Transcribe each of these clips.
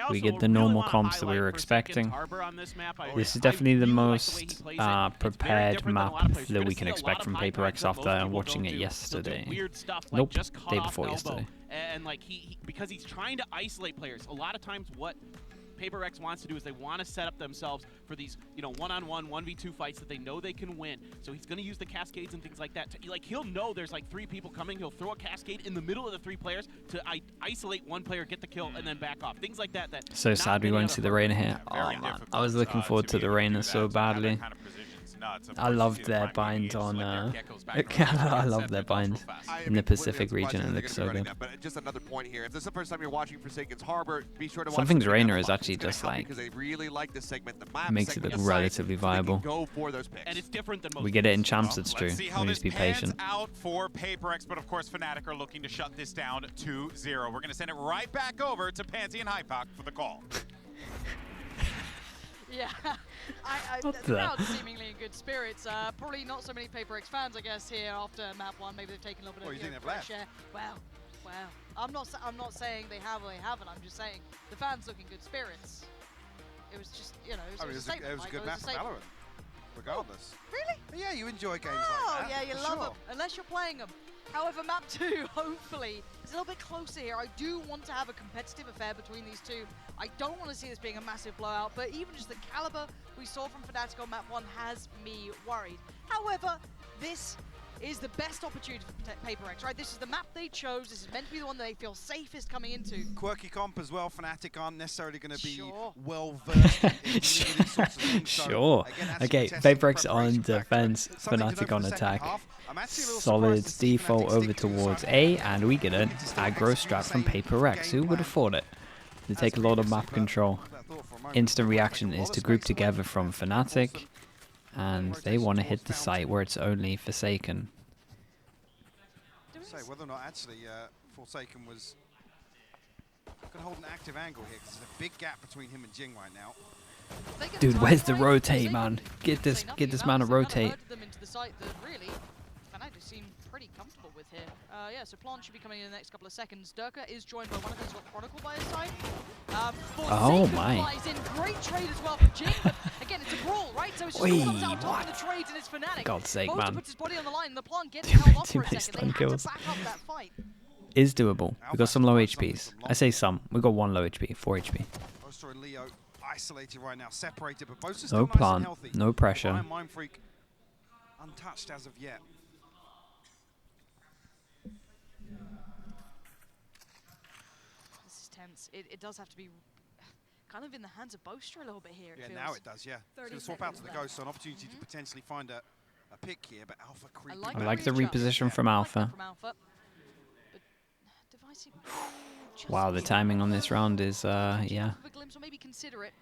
We get the normal comps that we were expecting. This is definitely the most prepared map that we can expect from PRX after watching it yesterday. Nope, day before yesterday. And like because he's trying to isolate players. A lot of times what PRX wants to do is they want to set up themselves for these, you know, one-on-one, 1v2 fights that they know they can win. So he's going to use the cascades and things like that. Like, he'll know there's like 3 people coming. He'll throw a cascade in the middle of the 3 players to isolate one player, get the kill, and then back off. Things like that. So sad we won't see the Reina here. Oh man, I was looking forward to the Reina so badly. I loved their bind on. I love their bind in the Pacific region. It looks so good. But just another point here: if this is the first time you're watching Forsaken's Harbor, be sure to watch. Something's Reina is actually just like because they really like this segment. The map makes it look relatively viable. Go for those picks. And it's different than most. We get it in champs. It's true. We just be patient. Out for PRX, but of course Fnatic are looking to shut this down 2-0. We're going to send it right back over to Pansy and Hypoc for the call. Yeah, the crowd's seemingly in good spirits. Probably not so many PRX fans, I guess, here after map 1. Maybe they've taken a little bit of fresh air. Well, I'm not saying they have or they haven't. I'm just saying the fans look in good spirits. It was just, you know, it was a good map for Valorant, regardless. Really? Yeah, you enjoy games like that. Yeah, you love them, unless you're playing them. However, map 2, hopefully, is a little bit closer here. I do want to have a competitive affair between these two. I don't want to see this being a massive blowout, but even just the caliber we saw from Fnatic on map 1 has me worried. However, this is the best opportunity for PRX, right? This is the map they chose. This is meant to be the one that they feel safest coming into. Quirky comp as well. Fnatic aren't necessarily going to be well versed in these sorts of things. Sure. So, again, okay, PRX on defense, Fnatic on attack. Solid default over towards A, and we get an aggro strat from PRX. Who would have thought it? They take a lot of map control. Instant reaction is to group together from Fnatic, and they want to hit the site where it's only Forsaken. Say whether or not actually Forsaken was going to hold an active angle here, because there's a big gap between him and Jing right now. Dude, where's the rotate, man? Get this man to rotate. Seem pretty comfortable with here. Yeah, so Plant should be coming in the next couple of seconds. Durka is joined by one of those got Chronicle by his side. Oh my! Flies in. Great trade as well for Jing, but again, it's a brawl, right? So it's just all out top in the trades, and it's Fnatic. God's sake, man! Puts his body on the line, and the Plant gets held off for a second. They had to back up that fight. Is doable. We got some low HPs. I say some. We got 1 low HP, 4 HP. Oster and Leo isolated right now, separated, but both are No still nice Plant, and healthy. no pressure. Mindfreak untouched as of yet. It does have to be kind of in the hands of Boaster a little bit here. Yeah, now it does, yeah. It's going to swap out to the Ghost, so an opportunity to potentially find a pick here, but Alpha creeping back. I like the reposition from Alpha. Wow, the timing on this round is, yeah. Maybe consider it.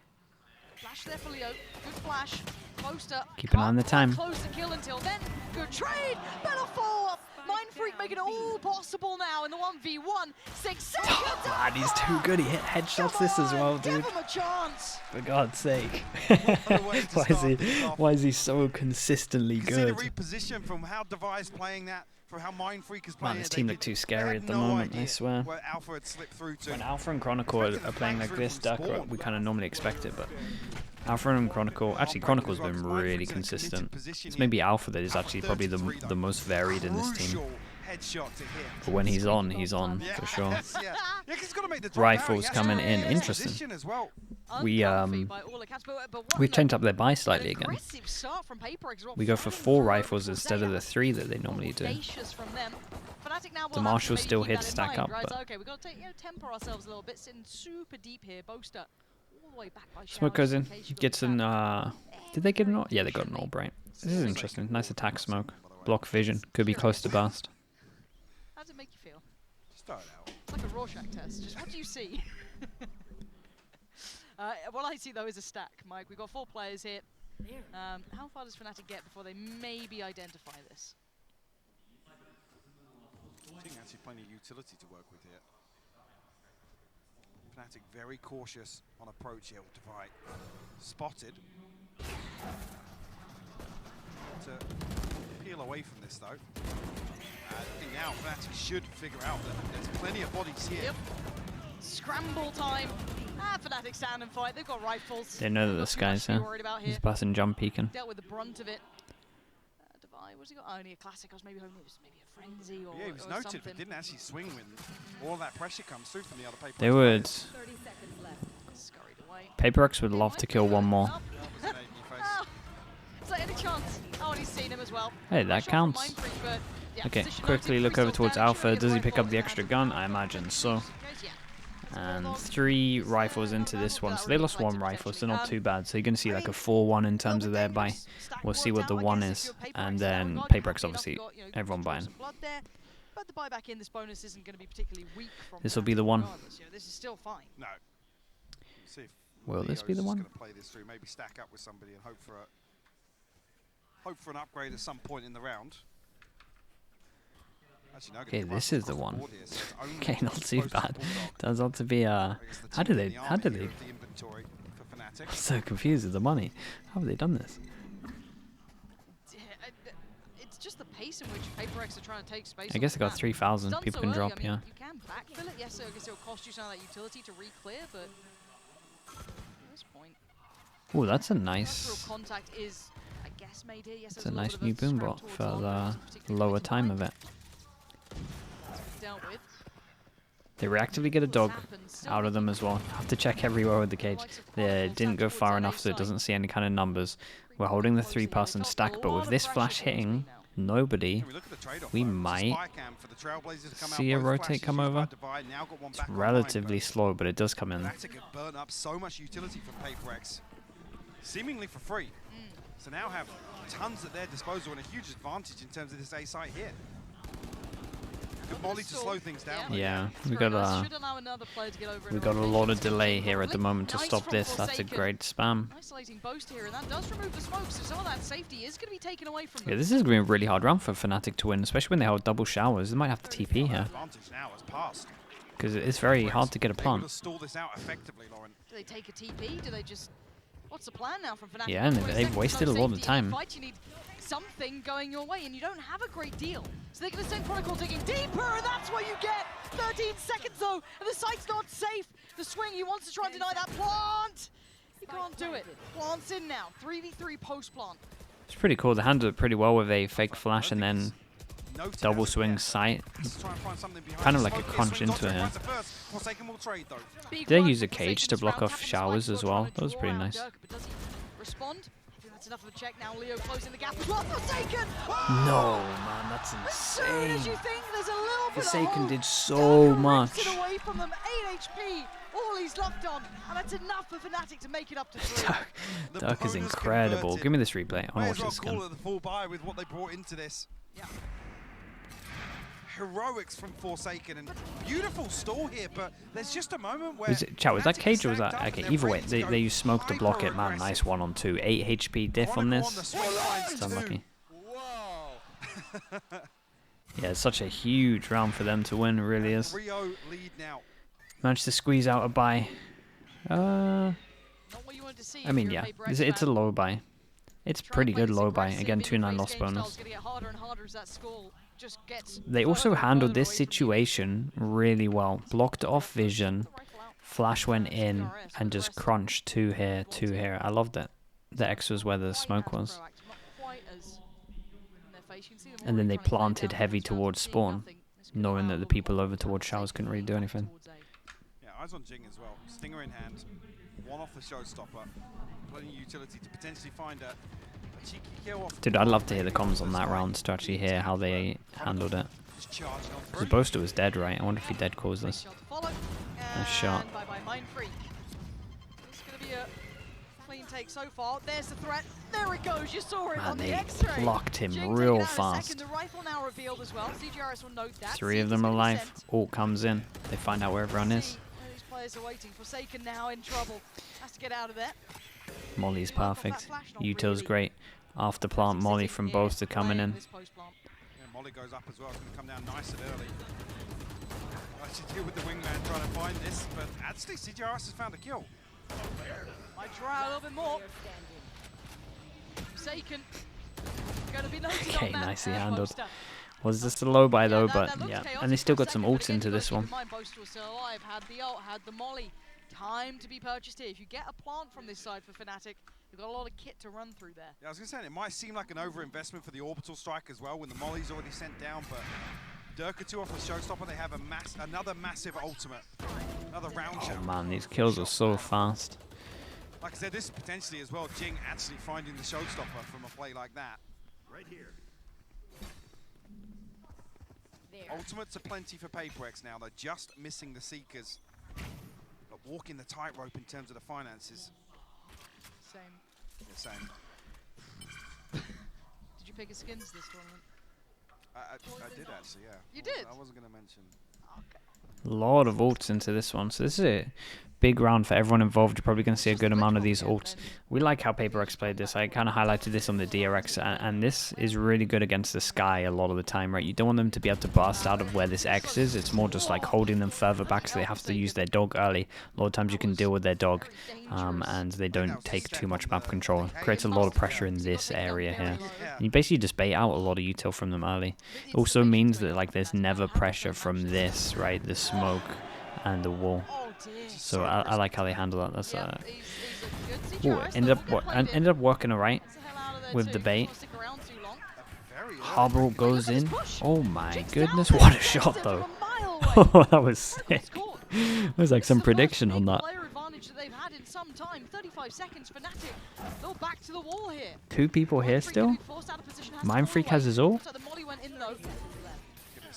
Flash there for Leo. Good flash. Boaster. Keep an eye on the time. Close the kill until then. Good trade. Better follow-up. Mindfreak making it all possible now in the 1v1. 6 seconds. Oh, man, he's too good. He hit headshots this as well, dude. Give him a chance. For God's sake. Why is he so consistently good? You see the reposition from how Device playing that, from how Mindfreak is playing. Man, this team look too scary at the moment, I swear. Where Alpha had slipped through to. When Alpha and Chronicle are playing like this, we kind of normally expect it, but Alpha and Chronicle, actually Chronicle's been really consistent. It's maybe Alpha that is actually probably the most varied in this team. But when he's on for sure. Rifles coming in, interesting. We've changed up their buy slightly again. We go for 4 rifles instead of the 3 that they normally do. The Marshals still here to stack up, but okay, we've got to temper ourselves a little bit, sitting super deep here. Boaster all the way back by smoke goes in, gets an, did they get an ult? Yeah, they got an ult, right. This is interesting, nice attack smoke. Block vision, could be close to burst. How does it make you feel? Start out. It's like a Rorschach test, just what do you see? What I see though is a stack, Mike. We've got 4 players here. How far does Fnatic get before they maybe identify this? I think actually plenty of utility to work with here. Fnatic very cautious on approach here with Divide. Spotted. To peel away from this though. I think now Fnatic should figure out that there's plenty of bodies here. Yep. Scramble time. Fnatic Fnatic stand and fight. They've got rifles. They know that this guy's here. He's passing jump peeking. Dealt with the brunt of it. Divide, what's he got? Oh, only a classic. I was maybe hoping it was maybe a frenzy or Yeah, he was or noted, something. but didn't actually swing when all that pressure comes through from the other paper. They would. Scurried away. PRX would love to kill one more. Oh. Is there any chance? Oh, and he's seen him as well. Hey, that Shot from counts. Mindfreak, but, yeah, Okay, position quickly noted, look free over still towards down, Alpha. surely Does he a pick up the rifle extra and gun? I imagine so. yeah. And 3 rifles into this one, so they lost 1 rifle, so not too bad. So you're going to see like a 4-1 in terms of their buy. We'll see what the 1 is, and then PRX obviously, everyone buying. But the buyback in this bonus isn't going to be particularly weak from This will be the 1. regardless, you know, this is still fine. No. See if Will this be the Leo's one? Gonna play this through, maybe stack up with somebody and hope for an upgrade at some point in the round. Actually, no, Okay, gonna this get is the across one. board here, so it's only Okay, not too close to bad. Bulldog. Turns out to be I guess the how team did in they? the How army did here they? of the inventory for Fnatic. I'm so confused with the money. How have they done this? Yeah, it's just the pace in which PRX are trying to take space. I on guess the they got map. 3,000 It's done people so can early, drop. I mean, Yeah. you can backfill it. Yes, I guess it'll cost you some of that utility to re-clear, but at this point, Oh, that's a natural nice. contact is, I guess, made here. Yes, It's there's a little nice bit new of a scrap boombot towards for London, the which is particularly lower good to time find. of it. Dealt with. They reactively get a dog out of them as well. Have to check everywhere with the cage. They didn't go far enough, so it doesn't see any kind of numbers. We're holding the 3-person stack, but with this flash hitting nobody, Can we look at the trade-off, we though? It's a might spy cam for the Trailblazers to come out, see a both rotate flashes come used by over. Divide, now got one It's back online, relatively but slow, but it does come in. Fnatic have burnt up so much utility from PRX, seemingly for free. So now have tons at their disposal and a huge advantage in terms of this A site here. Good Molly to slow things down. though. Yeah, we Very got nice. a Should allow another player to get over we in got a rotation. lot of It's gonna delay take here at the lovely. moment to Nice stop from this. That's a Forsaken. great spam. Isolating boast here, and that does remove the smoke, so some of that safety is going to be taken away from them. Yeah, this is going to be a really hard round for Fnatic to win, especially when they hold double showers. They might have to TP here, Advantage now has passed. because it's very hard to get a They would plant. have stalled this out effectively, Lauren. Do they take a TP? Do they just... What's the plan now from Fnatic? Yeah, and 20 they've seconds, wasted no a lot of safety in time. the fight. You need something going your way, and you don't have a great deal. So they're going to send Chronicle digging deeper, and that's what you get! 13 seconds though, and the site's not safe! The swing, he wants to try and deny that plant! He can't do it. Plant's in now. 3v3 post-plant. It's pretty cool. They handled it pretty well with a fake flash and then Noted double as of swing yet. sight. Let's try and find something behind Kind of the like a smoke here. crunch Swings into onto it, yeah. finds first. Forsaken will trade though. Big They run use a from cage Forsaken to this block round, off tapping the showers spike, as still well. trying to That was draw pretty out nice. Dirk, but does he respond? I think that's enough of a check now. Leo closing the gap as well. Forsaken! No, man, that's As soon as you insane. think there's a little bit Forsaken of hope, did so Dirk much. rips it away from them. 8 HP, all he's left on, and that's enough for Fnatic to make it up to 3. The Duck is bonus incredible. converted. Give me this replay. I May want as to well watch this call again. it the full buy with what they brought into this. Yeah. Heroics from Forsaken and beautiful stall here, but there's just a moment where... Was it, chat, was that Fnatic are cage or was stacked that? up Okay, and they're either way, ready to they go use smoke to block it, man. hyper-aggressive. Nice 1 on 2. 8 HP diff on Chronicle this. the smoke lines It's too. unlucky. Whoa. Yeah, it's such a huge round for them to win, it really is. 3-0 lead now. Managed to squeeze out a buy. Not what you wanted to see I if mean, you're a yeah, PRX it's a fan. low buy. It's pretty good low buy. Again, 2-9 loss bonus. They also handled this situation really well. Blocked off vision, flash went in, and just crunched 2 here, 2 here. I loved it. The X was where the smoke was. And then they planted heavy towards spawn, knowing that the people over towards showers couldn't really do anything. Yeah, eyes on Jing as well. Stinger in hand. 1 off the showstopper. Plenty of utility to potentially find a cheeky kill off. Dude, I'd love to hear the comms on that round to actually hear how they handled it. Just charging on Because through. Boaster was dead, right? I wonder if he dead caused this. Nice shot. Bye bye, Mindfreak. It's going to be a clean take so far. There's the threat. There it goes. You saw it Man, on the they X-ray. blocked him Jing real taking out in a fast. second. The rifle now revealed as well. CGRS will note that. 3 of them are alive. Ult comes in. They find out where everyone is. These players are waiting. Forsaken now in trouble. Has to get out of there. Molly's perfect. Util's great. After plant Molly from Boaster coming in. Yeah, Molly goes up as well. It's going to come down nice and early. What to do with the wingman trying to find this, but actually CGRS has found a kill. Might try a little bit more. Forsaken. Going to be noted Okay, on that, nicely handled. Boaster. Was this a low buy though? that But looks yeah, chaotic and they still for a got some second, but ults again, into you've got this to keep one. in mind Boaster was still alive, had the ult, had the molly. time to be purchased here. If you get a plant from this side for Fnatic, you've got a lot of kit to run through there. Yeah, I was going to say, it might seem like an overinvestment for the orbital strike as well when the molly's already sent down, but Durka 2 off the showstopper, they have another massive ultimate. Another round shot. Oh man, these kills are so fast. Like I said, this is potentially as well Jing actually finding the showstopper from a play like that. Right here. Ultimates are plenty for PaperX now. They're just missing the Seekers. But walking the tightrope in terms of the finances. Same. Yeah, same. Did you pick a skins this tournament? I did actually, yeah. You did? I wasn't going to mention. Okay. A lot of ults into this one, so this is a big round for everyone involved. You're probably going to see a good amount of these ults. We like how PaperX played this. I kind of highlighted this on the DRX, and this is really good against the Sky a lot of the time, right? You don't want them to be able to burst out of where this X is. It's more just like holding them further back so they have to use their dog early. A lot of times you can deal with their dog, and they don't take too much map control. It creates a lot of pressure in this area here. And you basically just bait out a lot of util from them early. It also means that like there's never pressure from this, right? The smoke and the wall. So I like how they handle that. That's ooh, ended up working alright with the bait. Harbor goes in. Oh my goodness, what a shot though. Oh, that was sick. It was like some prediction on that. 2 people here still. Mindfreak has his ult.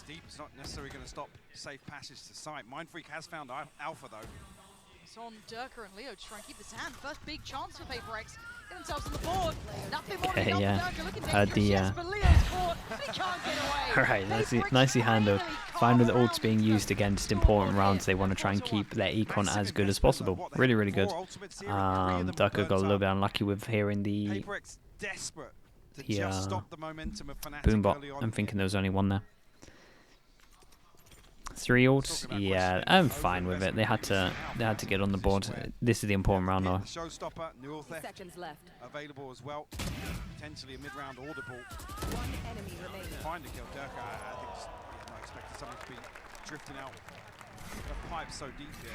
Deep is not necessarily going to stop safe passage to site. Mindfreak has found Alpha though. It's on Durka and Leo to try and keep this hand. First big chance for PaperX. Get themselves on the board. Nothing more to be done for Durka. Looking dangerous, yes, but Leo's caught. He can't get away. Alright, nicely handled. Fine with ults being used against important rounds. They want to try and keep their econ as good as possible. Really, really good. Durka got a little bit unlucky with hearing the boom bot. I'm thinking there was only one there. 3 ults, yeah, I'm fine with it. They had to get on the board. This is the important round though. Showstopper, new seconds left. Available as well. Potentially a mid-round audible. One enemy remaining. Find a kill, Durka. I think I expected someone to be drifting out. The pipe's so deep here.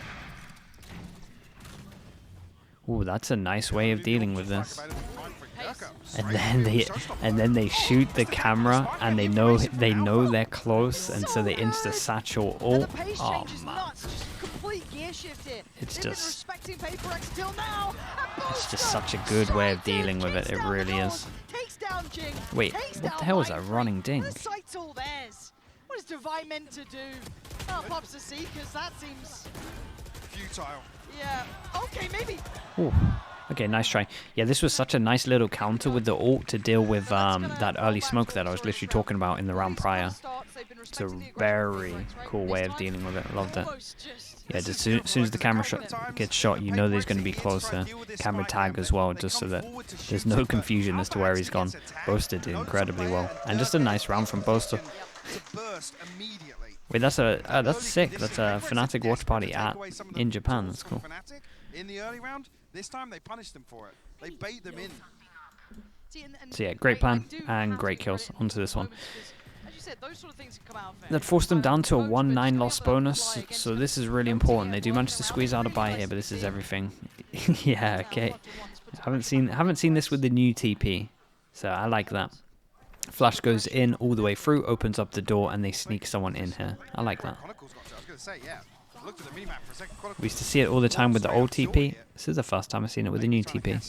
Ooh, that's a nice way of dealing with this. And then they shoot the camera, and they know they're close, and so they insta satchel ult. Oh man, it's just such a good way of dealing with it. It really is. Wait, what the hell is that running ding? What is Divine meant to do? Oh, pops the Seekers. That seems futile. Yeah. Okay, maybe. Ooh. Okay, nice try. Yeah, this was such a nice little counter with the ult to deal with that early smoke that I was literally talking about in the round prior. It's a very cool way of dealing with it. Loved it. Yeah, as soon as the camera gets shot, you know there's going to be closer. Camera tag as well, just so that there's no confusion as to where he's gone. Boaster did incredibly well. And just a nice round from Boaster. Wait, that's sick. That's a Fnatic watch party in Japan. That's cool. In the early round, this time they punished them for it. They bait them in. So yeah, great plan and great kills onto this one. That forced them down to a 1-9 loss bonus, so this is really important. They do manage to squeeze out a buy here, but this is everything. Yeah, okay. Haven't seen this with the new TP, so I like that. Flash goes in all the way through, opens up the door, and they sneak someone in here. I like that. We used to see it all the time with the old TP. This is the first time I've seen it with the new TP.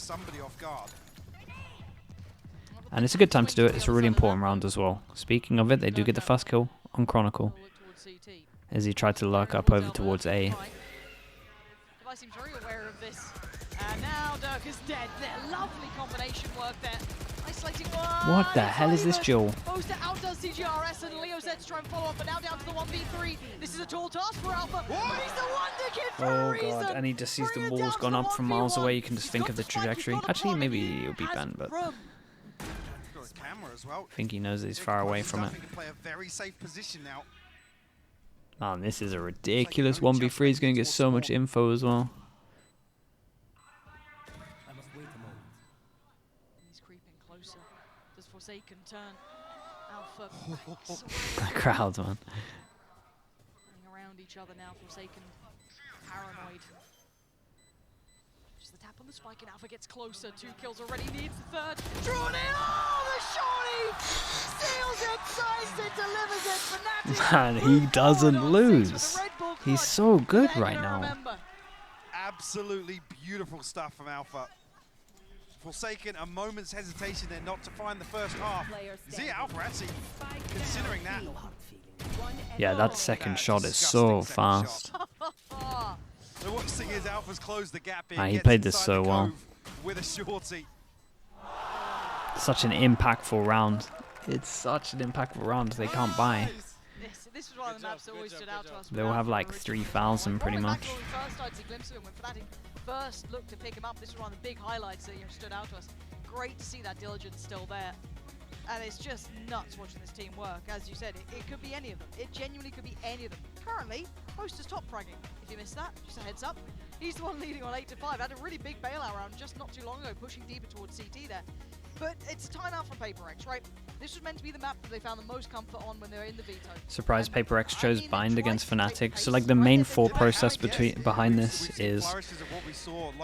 And it's a good time to do it. It's a really important round as well. Speaking of it, they do get the first kill on Chronicle as he tried to lurk up over towards A. Seems very aware of this. And now Durka's dead. Lovely combination work there. Isolating one. What the hell is this duel? Boaster outdoes CGRS and Leo Zed to try and follow up, but now down to the 1v3. This is a tall task for Alpha, but he's the wonder kid for a reason. Oh god, and he just sees the wall's gone up from miles away. You can just think of the trajectory. Actually, maybe it'll be Ben, but I think he knows that he's far away from it. Man, this is a ridiculous 1v3. He's going to get so much info as well. He's creeping closer. Does Forsaken turn? Alpha. The crowd, man. Running around each other now. Forsaken paranoid. the tap on the spike, and Alpha gets closer. 2 kills already, needs the third. Drawn in! Oh, the shorty! Steals it, tries it, delivers it. Fnatic Man, he move doesn't forward on 6 with lose. the Red Bull He's clutch. so good They're right gonna now. remember. Absolutely beautiful stuff from Alpha. Forsaken, a moment's hesitation there not to find the first half. Player You see standing. Alpha actually Spike considering down. that. One Yeah, enemy that second That shot is so disgusting second fast. Ah, The worst thing is Alpha's closed the gap here. Ah, he gets played this inside so the well. cove with a shorty. Such an impactful round. It's such an impactful round they can't buy. this was one of the maps that always stood out to us. They'll have like 3,000 pretty Probably back much. when we first started to glimpse of him, when Fnatic first looked to pick him up, this was one of the big highlights that stood out to us. Great to see that diligence still there. And it's just nuts watching this team work. As you said, it could be any of them. It genuinely could be any of them. Currently, Poster's top fragging. If you missed that, just a heads up. He's the one leading on 8-5. Had a really big bailout round just not too long ago, pushing deeper towards CT there. But it's timeout from PRX, right? This was meant to be the map that they found the most comfort on when they were in the veto. Surprise, And PRX I chose mean, they bind tried against to take Fnatic. pace, So like the right? main They thought did process that, yes. behind this is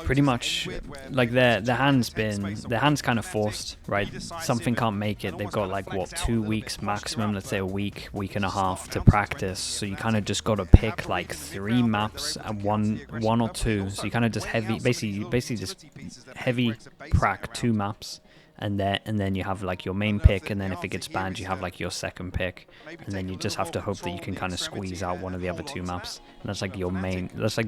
pretty much like their hand's kind of forced, right? Something can't make it. They've got like what, 2 weeks maximum, let's say a week and a half to practice. So you kind of just got to pick like 3 maps and one or 2. So you kind of just basically just heavy prac 2 maps. And then you have like your main pick, and then if it gets banned, you have like your second pick, and then you just have to hope that you can kind of squeeze out one of the other 2 maps. And that's like your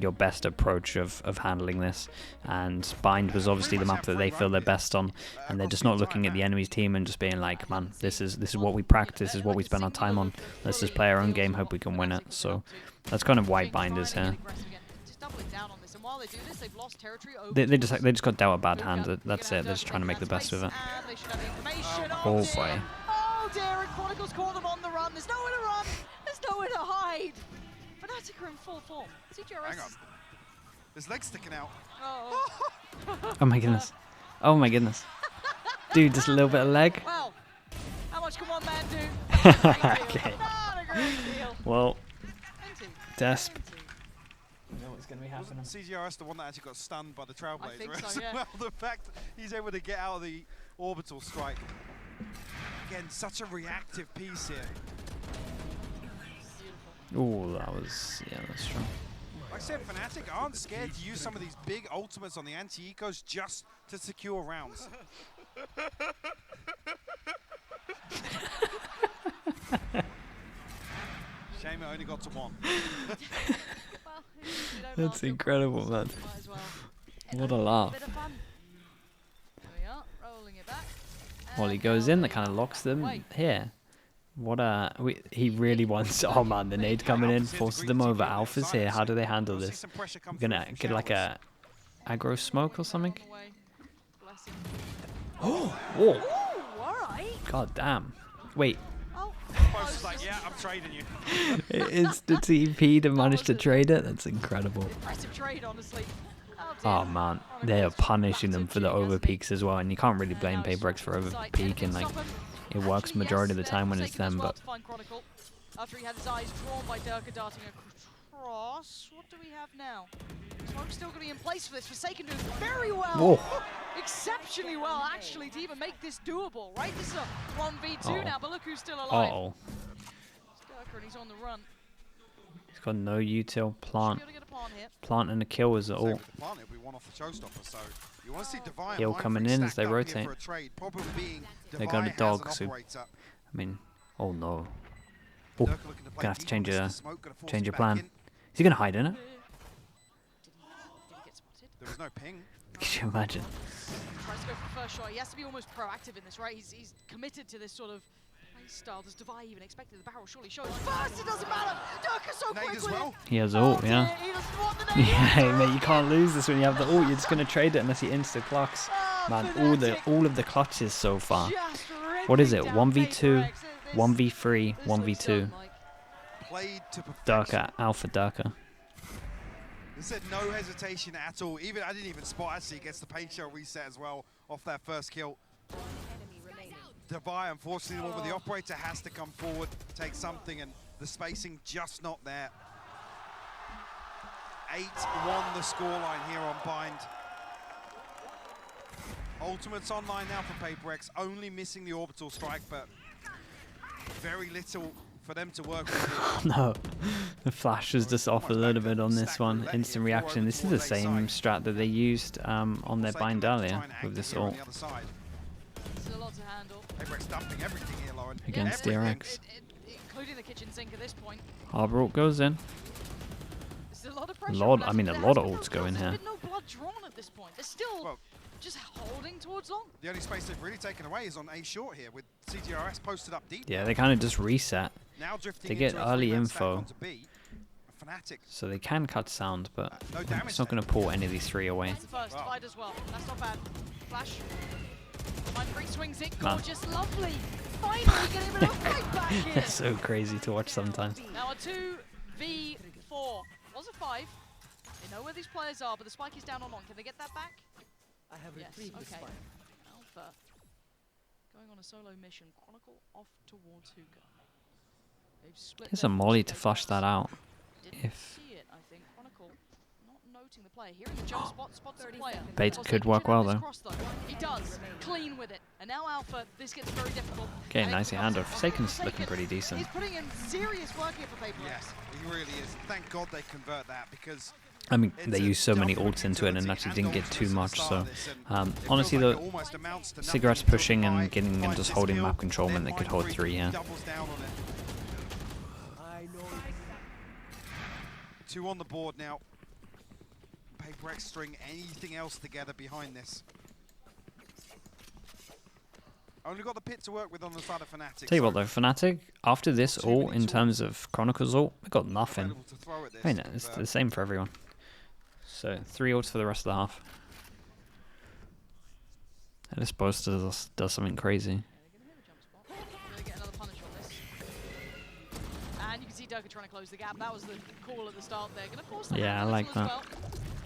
your best approach of handling this. And bind was obviously the map that they feel they're best on, and they're just not looking at the enemy's team and just being like, man, this is what we practice, this is what we spend our time on. Let's just play our own game, hope we can win it. So that's kind of why bind is here. They just got dealt a bad hand. That's it. They're just trying to make the best of it. Oh boy. Oh dear, and Chronicles caught them on the run. There's nowhere to run. There's nowhere to hide. Fnatic are in full form. CGRS. Hang on. His leg's sticking out. Oh. Oh my goodness. Oh my goodness. Dude, just a little bit of leg. Well, how much can one man do? Okay. Not a great deal. Well, Plenty. Desp. Plenty. You know what's gonna be happening. Wasn't CGRS the one that actually got stunned by the Trailblazer? think as so, yeah. well? The fact he's able to get out of the orbital strike. Again, such a reactive piece here. Oh, that was that's true. Like I said, Fnatic aren't scared to use some of these big ultimates on the anti-ecos just to secure rounds. Shame it only got to 1. Well, you don't That's laugh, you'll incredible, cry, man. so might as well. What a Bit laugh. of fun. There we are, rolling it back. Well, he And goes now in, they that kind of locks them away. here. What he really wants. Oh man, the nade coming in forces them over. Alpha's here. How do they handle We'll see this? some pressure come Gonna through from get like a aggro smoke or something. On the way. Bless him. Oh, Ooh, alright. god damn. Wait, Oh, Post is like, yeah, I'm trading you. it's the TP to manage to trade it. That's incredible. impressive trade, honestly. Oh, Oh dear. man, they are punishing them for the over peaks as well, and you can't really blame PRX for over peaking. Like, it works majority of the time when it's them, but After he had his eyes drawn by Durka darting across, what do we have now? Smoke's still going to be in place for this. Forsaken doing very well. Whoa. Exceptionally well, actually, to even make this doable, right? This is a 1v2 Uh-oh. now, but look who's still alive. Uh-oh. It's Durka and he's on the run. He's got no util, plant. Should be able to get a plant here. Plant and a kill is So all. with the plant, it'll be one off the showstopper. So you want to see Divine Heal and coming Mindfreak in as stacked they up here rotate. for a trade, probably being They're Divine gonna as dog, an so- operator. I mean, oh no. Oh, Durka looking to play gonna have to deep change on this, your the smoke gonna force change it your back plan. in. Is he gonna hide in it? Did he get spotted? There was no ping. Can you imagine? Tries to go for the first shot. He has to be almost proactive in this, right? He's committed to this sort of play style. Does Devi even expected the barrel? Surely shows. First, it doesn't matter. Durka's so Nade quick as with well. it. He has Oh ult, yeah. dear, he doesn't want the nade. Yeah, mate, you can't lose this when you have the ult. You're just gonna trade it unless he insta clocks. Oh, Man, Fnatic all of the clutches so far. just What is it? ripping down 1v2, PRX. This 1v3, looks 1v2. done, like. Played to perfection. Durka, Alpha Durka. He said no hesitation at all. Even I didn't even spot. Actually, he gets the paint shell reset as well off that first kill. One enemy remaining. Devi, unfortunately, the one with the operator has to come forward, take something, and the spacing just not there. 8-1 the scoreline here on Bind. Ultimate's online now for PaperX, only missing the orbital strike, but very little for them to work with. No, the flash was just off a little bit on this one. Instant reaction. This is the same strat that they used on their bind earlier with this ult It's a lot to handle. PaperX dumping everything here, Lauren. against Everything. PRX. Including the kitchen sink at this point. Harbor ult goes in. There's a lot of pressure. Lot- on I mean, a Fnatic. lot There of has ults been no go in kills, here. there's been no blood drawn at this point. They're still Well, just holding towards long. the only space they've really taken away is on A short here, with CTRS posted up deep. Yeah, they kind of just reset, Now drifting they get into a early three-man stack info. onto B. Fnatic, so they can cut sound, but no damage. it's not going to pull any of these three away. That's the first. Wow. Fight as well. That's not bad. Flash. Mindfreak swings it. Man. Gorgeous, lovely. Finally getting a bit of fight back here. It's so crazy to watch sometimes. Now a 2v4. Was a 5. They know where these players are, but the spike is down on long. Can they get that back? I have Yes, retrieved the okay. spike. Alpha going on a solo mission. Chronicle off towards Hookah. They've split Here's their a molly to forces. flush that out. Didn't if- see it, I think. Chronicle not noting the player. Hearing the jump spot, spots the player. Bait Well, could Satan work should have well this though. cross, though. He does. Clean with it. And now Alpha, this gets very difficult. Okay, And it nice becomes handoff. a- Forsaken's looking pretty decent. He's putting in serious work here for PaperX. Yes, he really is. Thank God they convert that, because I mean, it's they a used so many double ults into it and utility actually didn't get too ultimates at the much, start so of this, and it feels honestly like the it almost amounts to nothing cigarettes until pushing Dubai and getting and finds just this holding kill, map control then meant they could hold Mindfreak 3 here. doubles down on it. I know. 2 on the board now. PaperX string anything else together behind this. Only got the pit to work with on the side of Fnatic. Tell you what though, Fnatic, after this Too ult, many in terms of Chronicles ult, they got nothing. available to throw at this I mean, to it's convert. the same for everyone. So 3 ults for the rest of the half. And this boss does something crazy. Gonna get another punish on this. And you can see Durka trying to close the gap. That was the call at the start there. Gonna force that Yeah, I reversal like as that. well.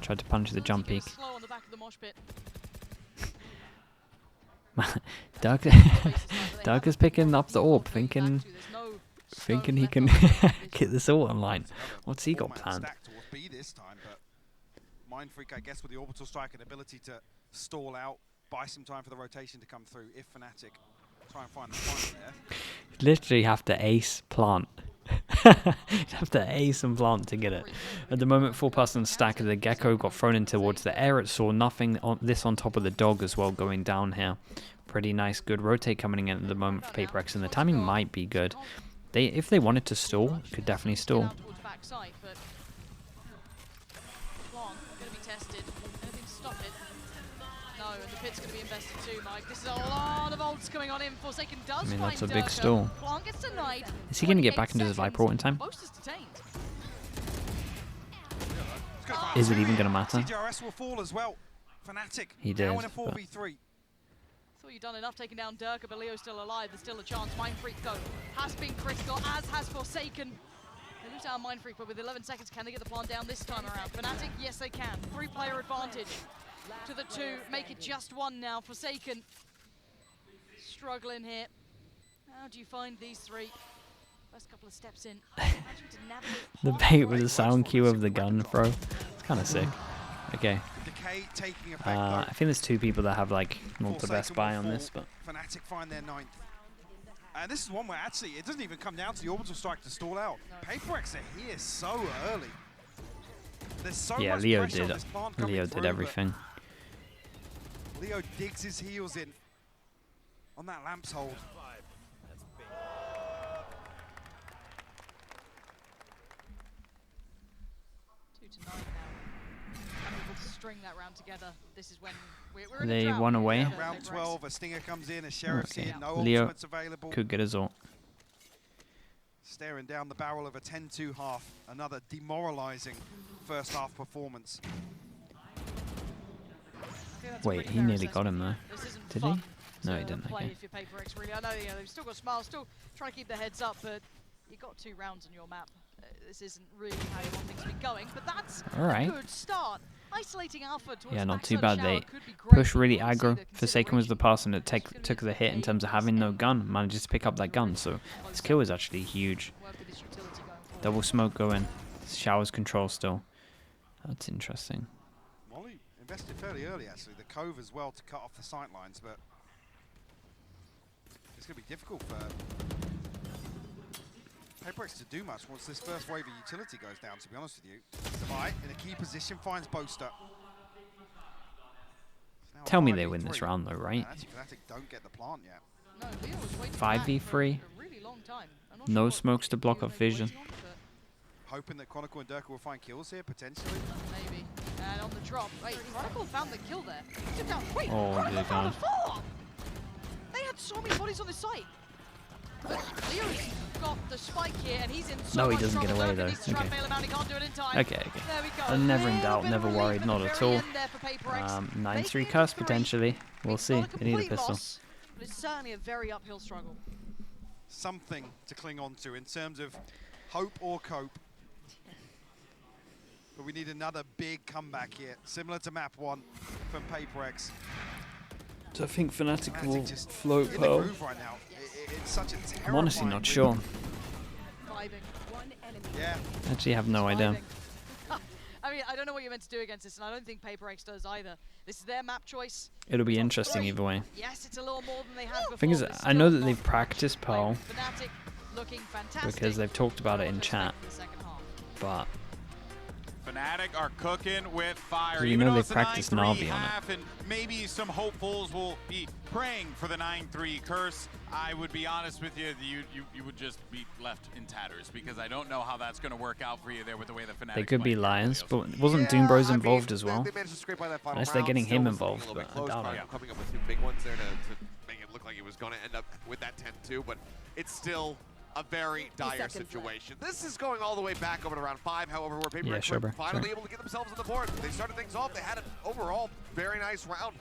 Tried to punch the jump Keep it peek. slow on the back of the mosh pit. Doug is picking up the orb, thinking he can get this ult online. What's he got Four-man planned? stack towards B this time, but Mindfreak, I guess, with the orbital strike and ability to stall out, buy some time for the rotation to come through. If Fnatic try and find the point there. Literally have to ace plant. Have to ace and plant to get it. At the moment, 4-person stack of the Gecko got thrown in towards the air. It saw nothing on this on top of the dog as well going down here. Pretty nice, good rotate coming in at the moment for PaperX, and the timing might be good. If they wanted to stall, could definitely stall. Pit's going to be invested too, Mike. This is a lot of ults going on in. Forsaken does I mean, find that's a big Durka. stall. Plant gets denied. Is he going to get 28 back into his seconds. Viper ult in time? Most is detained. It's good fight. Is it even going to matter? CTRS will fall as well. Fnatic He now did, in a but- 4v3. Thought you'd done enough taking down Durka, but Leo's still alive. There's still a chance. Mindfreak, though, has been critical, as has Forsaken. They lose out Mindfreak, but with 11 seconds, can they get the plant down this time around? Fnatic, yes, they can. 3-player advantage to the 2. Make it just 1 now. Forsaken struggling here. How do you find these 3? First couple of steps in. Managing to navigate The past bait with the Forsaken. sound cue of the gun throw. It's kind of sick. Okay. Decay taking effect, I think there's 2 people that have like not the best buy on this, but Fnatic find their 9th. And this is one where actually it doesn't even come down to the orbital strike to stall out. No. PaperX are here so early. There's so yeah, much Leo pressure on did. this plant coming Leo through, did but everything. Leo digs his heels in on that lamp's hold. 2 to 9 now. Unable to string that round together. This is when we're in a They drought won here away. for Round PaperX. 12, a stinger comes in, a sheriff's Okay. in, no Leo ultimates available. Could get his ult. Staring down the barrel of a 10-2 half. Another demoralizing first half performance. I think that's a Wait, pretty he fair nearly got him assessment. there. This isn't Did fun he? No, he to didn't, play okay. if you're PaperX, really. I know they've still got smiles, still trying to keep their heads up, but you've got 2 rounds on your map. This isn't really how you want things to be going, but that's All right. a good start. Isolating Alpha towards Yeah, the not too backside bad. shower They could be great. push really You wanna see aggro. the Forsaken was the consideration. person that took the hit in terms of having no gun. Manages to pick up that gun, so this kill is actually huge. Work with his utility going forward. Double smoke going. Showers control still. That's interesting. Molly Invested fairly early, actually. The Cove as well to cut off the sight lines, but it's going to be difficult for PaperX to do much once this first wave of utility goes down, to be honest with you. Savai in a key position finds Boaster. Tell me they win this round though, right? Actually, Fnatic don't get the plant yet. No, Leo was waiting for 5v3. that for a really long time. I'm not No sure what smokes to block he off may be vision. waiting on, but Hoping that Chronicle and Durka will find kills here, potentially. maybe. And on the drop, wait, Chronicle found the kill there. He took down. Wait, Oh, Chronicle dear found a God. follow-up. They had so many bodies on this site. But Leo's got the spike here, and he's in so No, he much doesn't get trouble. away, Durka though. needs to try and Okay. bail him out. He can't do it in time. Okay, okay. There we go. I'm never in Little doubt, bit never of relief worried, at not the at very all. end there for PaperX. 9-3 Making it curse 3. potentially. We'll It's see. not a They need a complete pistol. loss, but it's certainly a very uphill struggle. Something to cling on to in terms of hope or cope. But we need another big comeback here, similar to map 1 from PaperX. So I think Fnatic Fnatic will just float in the Pearl. groove right now. It's such a terrifying I'm honestly not rhythm. sure. Vibing. One enemy. Yeah, Actually have no idea. Vibing. I mean, I don't know what you're meant to do against this, and I don't think PaperX does either. This is their map choice. It'll be interesting either way. Yes, it's a little more than they had before. Thing is, but it's I know still that they've not practiced Pearl Fnatic looking fantastic. because they've talked about it in What to chat, expect in the second half. but Fnatic are cooking with fire. You Even know though they it's a practiced 9-3 Na'Vi on it. half, and maybe some hopefuls will be praying for the 9-3 curse. I would be honest with you, you would just be left in tatters because I don't know how that's going to work out for you there with the way the Fnatic. they could be liars. But wasn't Doom Bros involved as well? They managed to scrape by that final Unless they're round, getting still him was looking involved, a little bit but I close. doubt Probably it. coming up with 2 big ones there to make it look like it was going to end up with that 10-2, but it's still a very dire situation. This is going all the way back over to round 5, however, where PaperX sure, were bro, finally sure. able to get themselves on the board. They started things off. They had an overall very nice round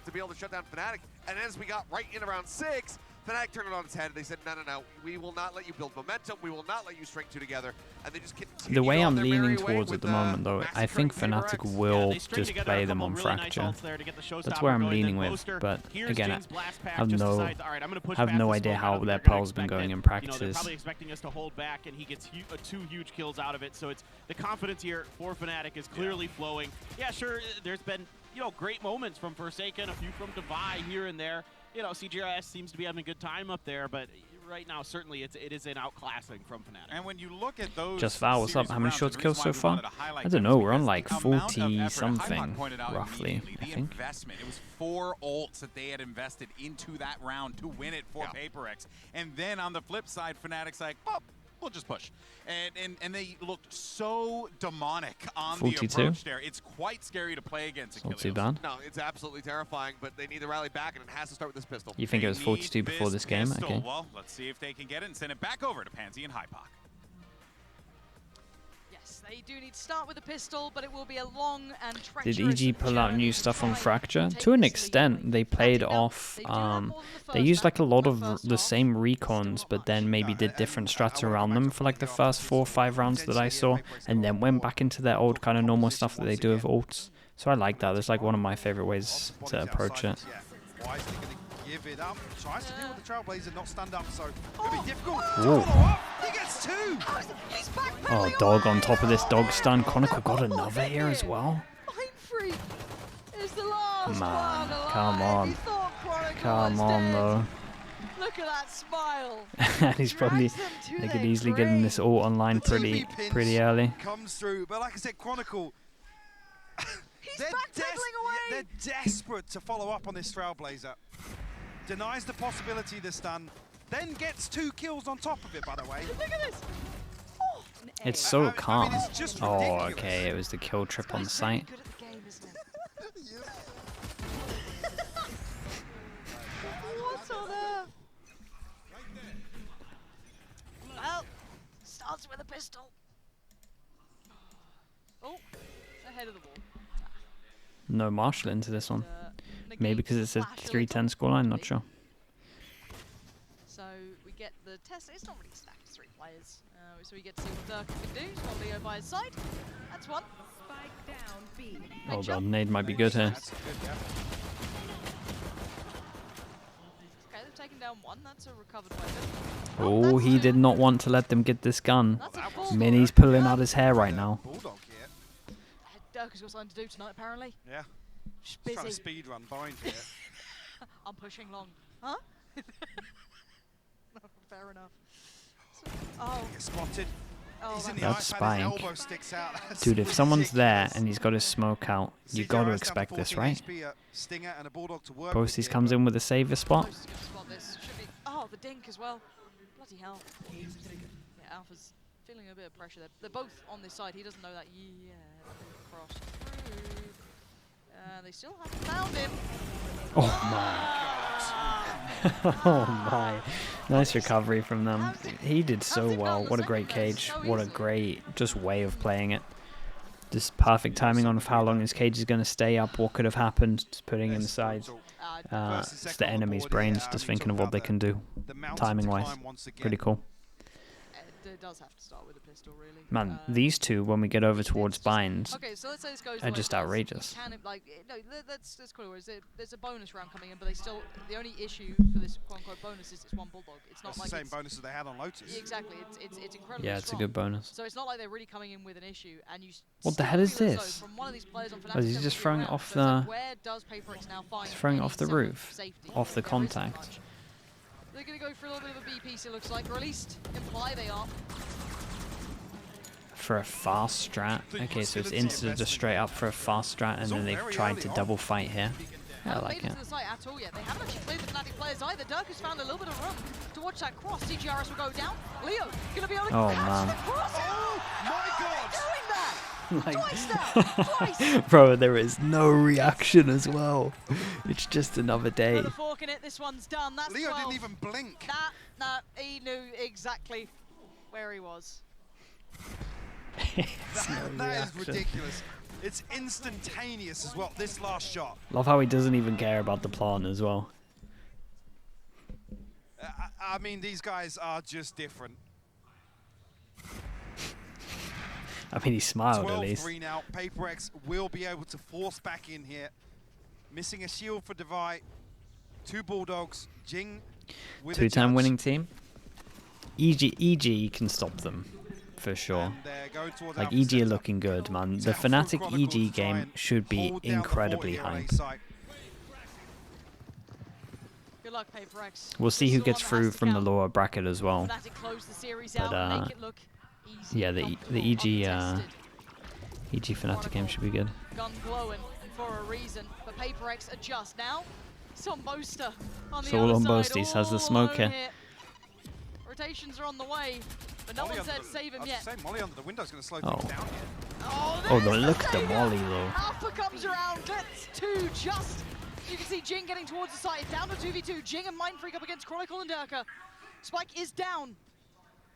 to be able to shut down Fnatic. And as we got right into round 6, Fnatic turned it on its head. They said, no, we will not let you build momentum. We will not let you string 2 together. And they just continued The way on I'm their leaning merry way towards at with, the moment, though, I think massacring Fnatic PaperX. will they string just together play a them couple on really nice Fracture. ults there to get the That's showstopper where I'm going, leaning then with, Boaster, but here's again, Jin's blast pack, I have just no decides, all right, I'm gonna push have past no this idea smoke. I how don't their think they're gonna Pearl's been expect going it. in You know, they're practices. probably expecting us to hold back, and he gets 2 huge kills out of it. So it's the confidence here for Fnatic is clearly flowing. Yeah, sure, there's been great moments from Forsaken, a few from Divide here and there. You know, CGRS seems to be having a good time up there, but right now certainly it is an outclassing from Fnatic. And when you look at those Just Val, what's up? series How of many rounds, shorts the kills reason so why we far? wanted to highlight I don't them know, is we're on because like the amount of 40 effort, something, Hypok pointed out roughly, immediately, I the think. investment. It was 4 ults that they had invested into that round to win it for PaperX. And then on the flip side, Fnatic's like, well, we'll just push. And they looked so demonic on 42? the approach there. It's quite scary to play against It's not Achilles. too bad. No, it's absolutely terrifying, but they need to rally back, and it has to start with this pistol. You think it was They 42 need before this game? pistol. Okay. Well, let's see if they can get it and send it back over to Pansy and Hypok. Yes, they do need to start with a pistol, but it will be a long and treacherous Did EG pull out journey new to stuff on try Fracture? and take To an this lead extent, away. they played Fnatic now, off, they do have more than the they first used like a map, lot the of first the half, same still recons, not but much. then maybe did different strats around them for like the first 4 or 5 rounds that I saw, and then went back into their old kind of normal stuff that they do with ults. So I like that. That's like one of my favorite ways to approach it. Wisely going to give it up. Tries to deal with the Trailblazer, not stand up, so it'll be difficult. Whoa. Follow up. He gets 2. He's back Oh, dog on top of this dog stun. Chronicle got another here as well. Mindfreak is the last Man, one alive. come on. He thought Chronicle Come was on, dead. though. Look at that smile. And he's probably, Drags them to they could their easily get in this grave. ult online The pretty TP pinch early. comes through, but like I said, Chronicle. He's they're backpedaling away. They're desperate to follow up on this Trailblazer. Denies the possibility of the stun, then gets 2 kills on top of it, by the way. Look at this. Oh, It's I so mean, calm. it's just Oh, ridiculous. okay, it was the kill trip on the He's very site. good at the game, isn't he? What's on there? Well, starts with a pistol. Oh, ahead of the wall. No Marshall into this one. Negate Maybe because it's a flash 310 scoreline, not sure. So we get the test. It's not really stacked 3 players. So we get to see what Durka can do. He's got Leo by his side. That's one. Spike down B. Oh god, nade might be good here. That's good, yeah. Okay, they've taken down 1. That's a recovered weapon. Oh, that's he two. did not want to let them get this gun. That's a full Minnie's pulling out his hair right now. Bulldog here. Dirk's got something to do tonight, apparently. Yeah. Just Just trying to busy. speed run bind here. I'm pushing long. Huh? No, fair enough. So, oh, Gets spotted. oh, He's in the That's ice pad, his spike. elbow sticks out. That's Dude, if someone's there ridiculous. and he's got his smoke out, you CJRS got to down expect this, 14 right? HP, a Stinger and a Bulldog to work Posties with comes here, in with a savior spot. Close is gonna spot this. Should be. Oh, the dink as well. Bloody hell. Yeah, Alpha's feeling a bit of pressure there. They're both on this side. He doesn't know that yet. Cross through. They still haven't found him. Oh my. Oh my. Nice recovery from them. He did so well. What a great cage. What a great just way of playing it. Just perfect timing on how long his cage is going to stay up. What could have happened. Just putting him aside. It's the enemy's brains just thinking of what they can do. Timing wise. Pretty cool. It does have to start with a pistol, really. Man, these two, when we get over towards binds, Okay, so let's say this goes are just outrageous. Can it, like, no, let's call it. There's a bonus round coming in, but they still. The only issue for this quote-unquote bonus is it's one bulldog. It's not That's like the same it's, bonus that they had on Lotus. exactly. It's incredibly Yeah, it's a strong. good bonus. So it's not like they're really coming in with an issue, and you. What the still hell is feel as though this? From one of these players on Oh, is he Fnatic just every throwing it round. off So it's like, the- where does PaperX now find He's throwing it any off the semblance roof, of safety? off the There isn't contact. much. They're gonna go for a little bit of a B piece, it looks like, or at least imply they are. For a fast strat. Okay, so it's insta just straight up for a fast strat, and then they've tried to double fight here. Yeah, I Haven't like made it. it to the site at all yet. They haven't actually played the Fnatic players either. Dirk has found a little bit of room to watch that cross. CGRS will go down. Leo gonna be able to Oh, catch man. the cross. Oh my god! Doing that! Like, Twice now! Twice! bro, there is no reaction as well. It's just another day. Put a fork in it. This one's done. That's Leo 12. didn't even blink. Nah, he knew exactly where he was. It's no That is reaction. ridiculous. It's instantaneous as well, this last shot. Love how he doesn't even care about the plant as well. I mean, these guys are just different. I mean, he smiled at least. 12-3 now. PaperX will be able to force back in here. Missing a shield for Devi. 2 Bulldogs. Jing with a Two-time judge. winning team. EG can stop them, for sure. And they're going towards Like, Alpha EG are Center. looking good, man. The Alpha Fnatic Chronicles EG to try game and should be hold down the fort incredibly here on A hype. site. Good luck, PaperX. We'll see This who is the gets one that through has to from the count. lower bracket as well. Fnatic close the series But, out, make it look easy. yeah, and the comfortable, EG uncontested. EG Fnatic game should be good. Gun glowing, and for a reason. But PaperX adjust now. It's on Boaster on the It's all other on side, Boasties, has the all smoke alone here. Rotations are on the way, but no Molly one under said the- save him I was yet. saying, Molly under the window's going to slow Oh. things down here. Oh, Oh, there's look at the savior! molly though. Alpha comes around, gets 2 just. You can see Jing getting towards the site. It's down to 2v2. Jing and Mind Freak up against Chronicle and Durka. Spike is down.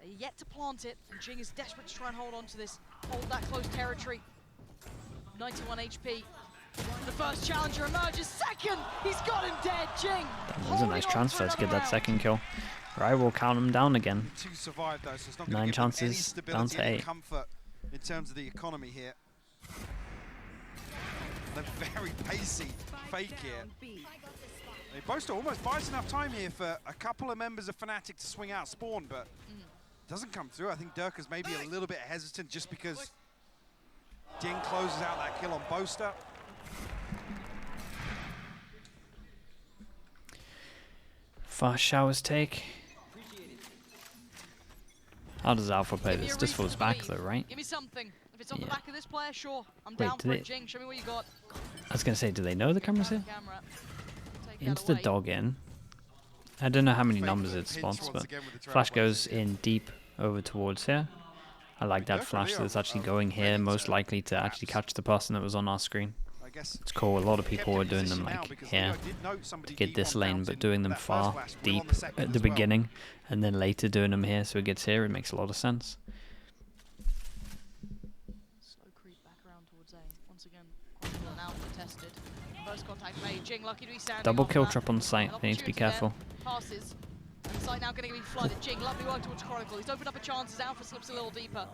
They're yet to plant it, and Jing is desperate to try and hold on to this. Hold that close territory. 91 HP. The first challenger emerges. Second! He's got him dead, Jing! That was a nice transfer to get that second kill. Right, we'll count him down again. 2 survive though, so it's not 9 going to give them any chances, down stability, to any 8. comfort in terms of the economy here. They're very pacey fake here. Down B. They boast almost buys enough time here for a couple of members of Fnatic to swing out spawn, but doesn't come through. I think Durka's maybe a little bit hesitant just because Jing closes out that kill on Boaster. Fast showers take. How does Alpha play Give me this? a Just falls reason to back believe. though, right? Give me something. If it's on the Yeah. back of this player, sure. I'm Wait, down do for they- it, Jing. Show me what you got. I was gonna say, do they know the camera's here? Camera. Take that Insta away. dog in. I don't know how many Fake numbers it pinch spots, once but again with the flash Trailblazers goes here. in deep over towards here. I like that Durka flash Leo that's actually are going here, ready most to likely to actually perhaps- catch the person that was on our screen. I guess It's cool. A lot of people kept were in doing them position now like because here Leo did note somebody to get deep this on lane, Fountain but doing them that first far flash, Will deep on the second at as the well. beginning, and then later doing them here so it gets here. It makes a lot of sense. Slow creep back around towards A. Once again, Chronicle and Alpha tested. First contact made. Jing lucky to be standing Double off kill that. trap on site. An They need to be opportunity there. careful. Passes. And the site now going to be flooded. Jing, lovely work towards Chronicle. He's opened up a chance as Alpha slips a little deeper.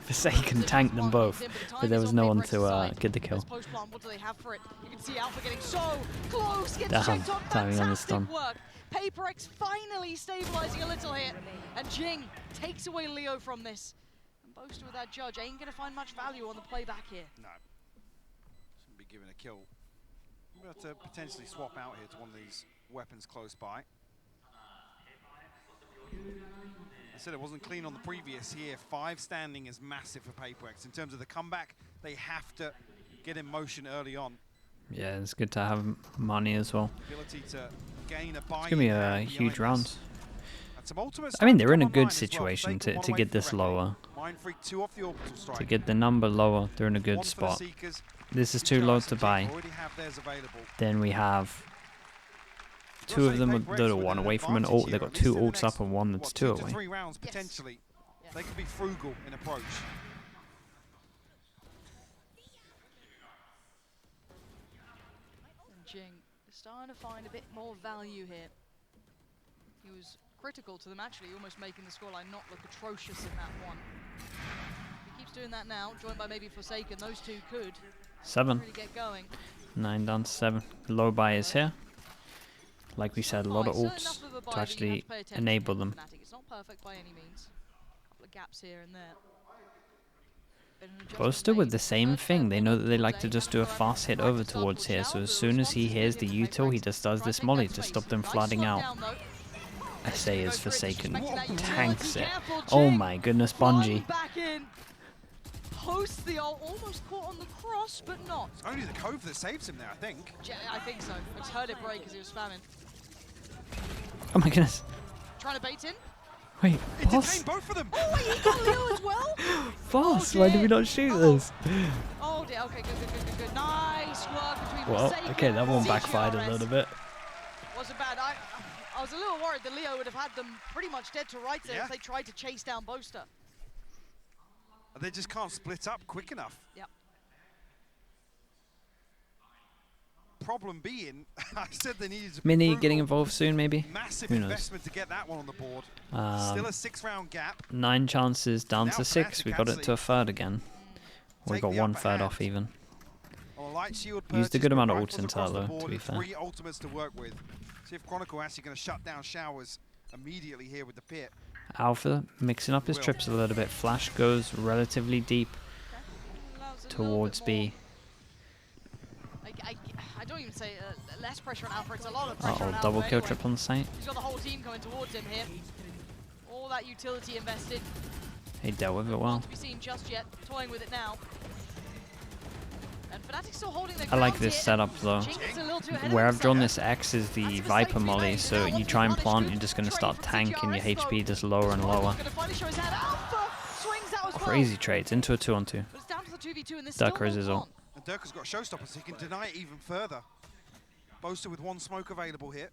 Forsaken tanked them both, but there was no one to get the kill. Post plant, what do they have for it? You can see Alpha getting so close. Gets Damn, checked on. timing on the Fantastic stun. work. PaperX finally stabilizing a little here. And Jing takes away Leo from this. Boaster with that judge ain't going to find much value on the playback here. No. Shouldn't be given a kill. We're about to potentially swap out here to one of these weapons close by. I said it wasn't clean on the previous here. 5 standing is massive for PaperX. In terms of the comeback, they have to get in motion early on. Yeah, it's good to have money as well. Ability to gain a buy. It's going to be a huge round. Some ultimates I mean, they're in a come good online as well. situation Faker, one to away get from this the reckoning. lower. Mindfreak 2 off the orbital strike. To get the number lower, they're in a good One for the spot. Seekers. This is too low to buy. Already have theirs available. Then we have 2 of them that are 1 away from an ult. They've got 2 ults up and 1 that's 2 2 to away. 3 rounds Yes. potentially. Yeah. They could be frugal in approach. And Jing is starting to find a bit more value here. He was critical to them actually, almost making the scoreline not look atrocious in that one. He keeps doing that now, joined by maybe Forsaken. Those two could 7. really get going. 9 down to 7. Low buy is here. Like we said, a lot of ults to actually enable them. It's not perfect by any means. A couple of gaps here and there. Bit of an adjustment Boaster with made. the same Third thing. They know that they like play, to just do a Fnatic fast hit right over to start towards push here. out, So as but soon as he response hears is the gonna be util, he PaperX just does try this and take molly that to space. stop them Nice flooding slow out. down, though. SA is Forsaken. Respecting that utility. Tanks it. Careful, Oh Jing. my goodness, Flying Bungie. back in. Hosts the ult, almost caught on the cross, but not. It's only the Cove that saves him there, I think. I think so. I just heard it break as he was spamming. Oh my goodness. Trying to bait in. Wait, It boss? detained both of them. Oh, wait, he got Leo as well? Boss, Oh, why did we dear. not shoot Uh-oh. this? Oh, dear. Okay, good. Nice work between Well, Forsaken okay, that one and backfired a PRX. little bit. Wasn't bad. I was a little worried that Leo would have had them pretty much dead to rights there Yeah. if they tried to chase down Boaster. They just can't split up quick enough. Yep. Problem being, I said they needed to be Mini frugal. getting involved soon, maybe? Massive Who knows? investment to get that one on the board. Still a 6-round gap. 9 chances down Now to 6. Fnatic We got it actually to a third again. We take got the 1 upper third hand. off even. On a light shield Used a purchase, good amount of but ults rifles into across that the though, board to be and fair. 3 ultimates to work with. See if Chronicle actually going to shut down Showers immediately here with the pit. Alpha mixing up his Will. trips a little bit. Flash goes relatively deep Allows a little towards bit more- B. I don't even say less pressure on Alpha, it's a lot of pressure Uh on oh, Alpha double kill anyway. trip on the site. He's got the whole team coming towards him here. All that utility invested. He dealt with it well. Not to be seen just yet. Toying with it now. And Fnatic's still holding their I like ground this here. setup though. Jinx is a little too ahead of Where I've drawn himself. this X is the That's gonna Viper save molly, three so lanes. you Now, try and what's the plant, punish? you're just going to Trade start from tanking your PRX, HP though. just lower and lower. Gonna finally show his head. Alpha swings out as well. Crazy trades into a 2-on-2. But it's down to the 2v2 and this Duck still is holds ult. on. And Durka's got showstoppers, so he can deny it even further. Boaster with 1 smoke available here.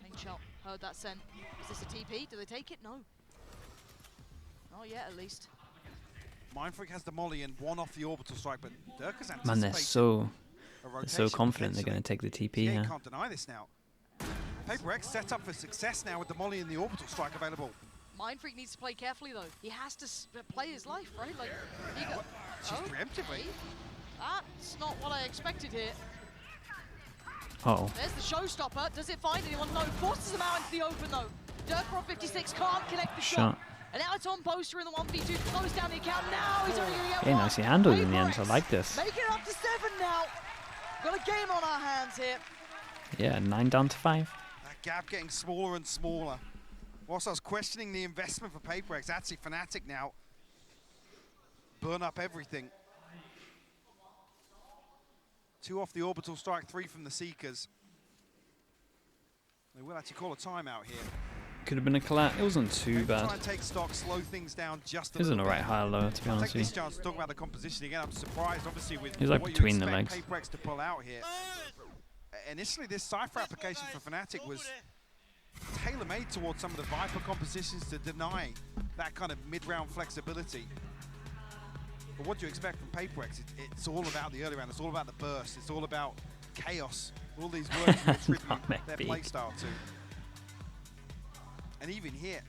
Main shot, heard that sent. Is this a TP? Do they take it? No. Not yet, at least. Mindfreak has the molly and 1 off the orbital strike, but Durka's anticipating Man, they're so a confident they're rotation going to take the TP potentially. here. Yeah, can't deny this now. PaperX set up for success now with the molly and the orbital strike available. Mindfreak needs to play carefully though. He has to play his life, right? Like, he got. She's preemptively. That's not what I expected here. Uh oh. There's the showstopper. Does it find anyone? No. Forces him out into the open though. Durka on 56 can't connect the shot. Shot. And now it's on Boaster in the 1v2. Close down the account. Now he's only going to get Hey, one. nicely handled in the end. I PaperX like this. making it up to 7 now. Got a game on our hands here. Yeah, 9 down to 5. That gap getting smaller and smaller. Whilst I was questioning the investment for PaperX, actually Fnatic now burn up everything. 2 off the orbital strike, 3 from the Seekers. They will actually call a timeout here. Could have been a collapse. It wasn't too Maybe bad. try and take stock, slow things down just a It was an little bit. alright high low, to be I'll honest take with this you. chance to talk about the composition again. I'm surprised, obviously, with He was like what between you the expect legs. PaperX to pull out here. Initially, this Cypher application for Fnatic was tailor-made towards some of the Viper compositions to deny that kind of mid-round flexibility. But what do you expect from PaperX? It's all about the early round. It's all about the burst. It's all about chaos. All these words we attribute Not their big. playstyle to. And even here,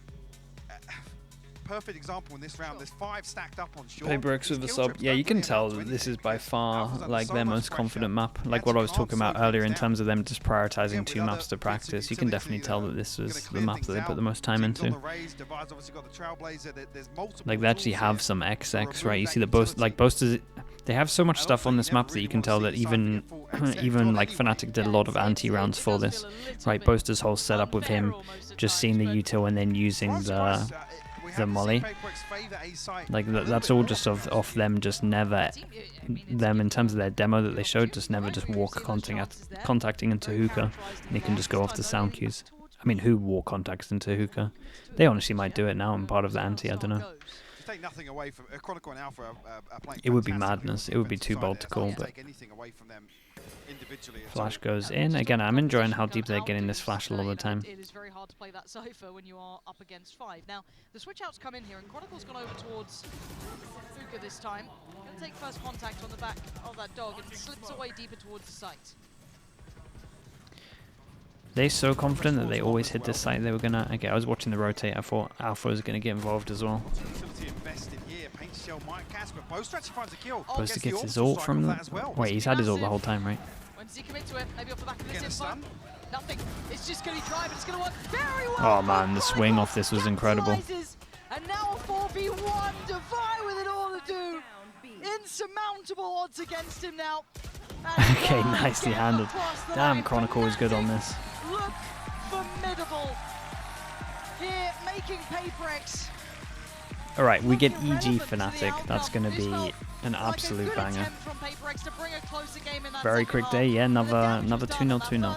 perfect example in this round. There's 5 stacked up on short. PaperX with a sub. Yeah, you can tell that this is by far like their most confident map. Like what I was talking about earlier in terms of them just prioritizing 2 maps to practice. You can definitely tell that this was the map that they put the most time into. Like they actually have some XX, right? You see the boasters. They have so much stuff on this map that you can tell that even like Fnatic did a lot of anti-rounds for this, right? Boaster's whole setup with him just seeing the util and then using the molly, like that's all just off them just never, them in terms of their demo that they showed, just never just walk contacting into hookah, and they can just go off the sound cues. I mean, who walk contacts into hookah? They honestly might do it now and part of the anti, I don't know. Take nothing away from Chronicle and Alpha are playing. It would be madness. It would be too bold to call, but Flash goes in. Again, I'm enjoying how deep they're getting this Flash a lot of the time. It is very hard to play that Cypher when you are up against 5. Now, the switch outs come in here, and Chronicle's gone over towards Fuka this time. Going to take first contact on the back of that dog and slips away deeper towards the site. They're so confident that they always hit this site. They were gonna. Okay, I was watching the rotate. I thought Alpha was gonna get involved as well. Boaster gets his ult from them. Wait, he's had his ult the whole time, right? When does he commit to it? Maybe off the back of this info? Nothing. It's just going to drive and it's going to work very well. Oh man, the swing off this was incredible. And now a 4v1. Defy with it all to do. Insurmountable odds against him now. Okay, nicely handled. Damn, Chronicle is good on this. Look formidable. Here, making PaperX. Alright, we get EG Fnatic. That's going to be an absolute banger. Very quick day, yeah, another 2-0, 2-0.